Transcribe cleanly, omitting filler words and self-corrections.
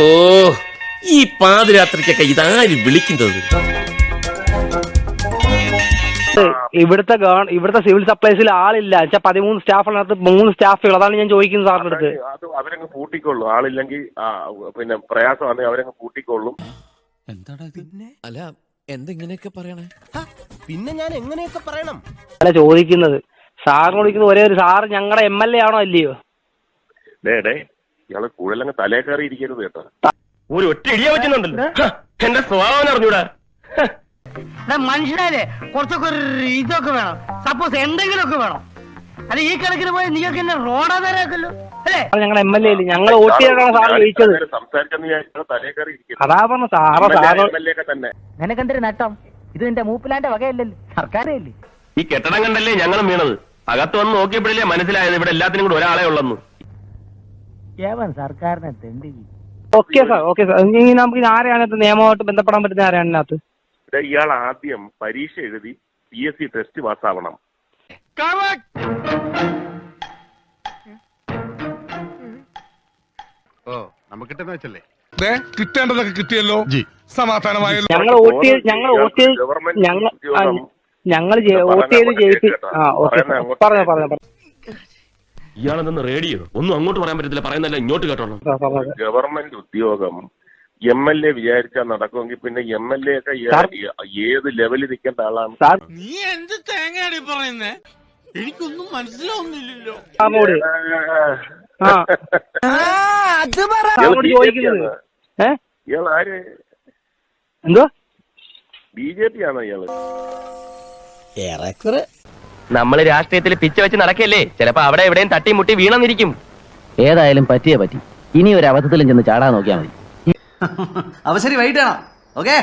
ഓ, ഈ പാതിരാത്രിക്കൊക്കെ ഇതാരും വിളിക്കുന്നത്? ഇവിടുത്തെ സിവിൽ സപ്ലൈസിൽ ആളില്ല. 13 സ്റ്റാഫിനകത്ത് 3 സ്റ്റാഫുകൾ. അതാണ് ഞാൻ ചോദിക്കുന്നത് സാറിന്റെ അടുത്ത്. അത് അവരങ്ങ് കൂട്ടിക്കൊള്ളും. ആളില്ലെങ്കിൽ പിന്നെ പ്രയാസമാണെങ്കിൽ അവരങ്ങ് കൂട്ടിക്കൊള്ളും. എന്താണ് അല്ല എന്തെങ്ങനെയൊക്കെ പറയണേ? പിന്നെ ഞാൻ എങ്ങനെയൊക്കെ പറയണം? അല്ല ചോദിക്കുന്നത്, സാറിന് വിളിക്കുന്ന ഒരേ ഒരു സാറ് ഞങ്ങളുടെ MLA ആണോ അല്ലയോ? ഡേ ഇയാള് കൂടുതലങ്ങ് തലേ കയറി ഇരിക്കരുത് കേട്ടോ. ഒരു ഒറ്റ ഇടിയ പറ്റുന്നുണ്ടല്ലോ. എന്റെ സ്വഭാവം അറിഞ്ഞൂടാ. മനുഷ്യരെ കുറച്ചൊക്കെ ഒരു ഇതൊക്കെ വേണം. സപ്പോസ് എന്തെങ്കിലുമൊക്കെ വേണം. അല്ല ഈ കണക്കിന് പോയി നിങ്ങൾക്ക് എന്നെ റോഡാ തരാക്കല്ലോ അല്ലേ? ഞങ്ങളുടെ MLA ഇല്ല, ഞങ്ങൾ വോട്ട് ചെയ്തിട്ടാണ് സാർ ജയിച്ചത്. സംസാരിക്കുന്ന തലേ കയറി ഇരിക്കരുത്. അതാ പറഞ്ഞ സാറ് MLA ഒക്കെ തന്നെ. നിനക്കെന്തൊരു നട്ടം? ഇത് നിന്റെ മൂപ്പിലാന്റെ വകയല്ലല്ലോ, സർക്കാരേ അല്ലേ. ഈ കെട്ടിടം കണ്ടല്ലേ ഞങ്ങളും വീണത്. അകത്ത് വന്ന് നോക്കിയപ്പോഴല്ലേ മനസ്സിലായത് ഇവിടെ എല്ലാത്തിനും കൂടെ ഒരാളെ ഉള്ളെന്ന്. സർക്കാരിനെ തെണ്ടി. Okay sir, okay sir. ഇനി നമുക്ക് ആരെയാണ് നിയമമായിട്ട് ബന്ധപ്പെടാൻ പറ്റുന്ന ആരെയാണ് ഇതിനകത്ത്? ഇയാൾ ആദ്യം പരീക്ഷ എഴുതി PSC ടെസ്റ്റ് പാസ്സാവണം. കിട്ടേണ്ടതൊക്കെ കിട്ടിയല്ലോ, സമാധാനമായല്ലോ. ഞങ്ങൾ വോട്ട് ചെയ്ത് ജയിച്ചു. പറഞ്ഞു. ഇയാളെന്ന് റേഡിയോ ഒന്നും അങ്ങോട്ട് പറയാൻ പറ്റത്തില്ല, പറയുന്നല്ല ഇങ്ങോട്ട് കേട്ടോളൂ. ഗവൺമെന്റ് ഉദ്യോഗം MLA വിചാരിച്ചാൽ നടക്കുമെങ്കിൽ പിന്നെ MLA ഒക്കെ ഏത് ലെവലിൽ നിൽക്കേണ്ട ആളാണ്? നീ എന്ത് തേങ്ങയാടി പറയുന്നേ? എനിക്കൊന്നും മനസ്സിലാവുന്നില്ലല്ലോ. ഇയാൾ ആര്? എന്തോ BJP ആണോ ഇയാള്? നമ്മള് രാഷ്ട്രീയത്തിൽ പിച്ച വെച്ച് നടക്കല്ലേ, ചിലപ്പോ അവിടെ എവിടെയും തട്ടി മുട്ടി വീണെന്നിരിക്കും. ഏതായാലും പറ്റിയേ പറ്റി. ഇനി ഒരു അബദ്ധത്തിലും ചെന്ന് ചാടാൻ നോക്കിയാൽ മതി. അവ ശരി, വൈകിട്ടാണോ? ഓക്കെ.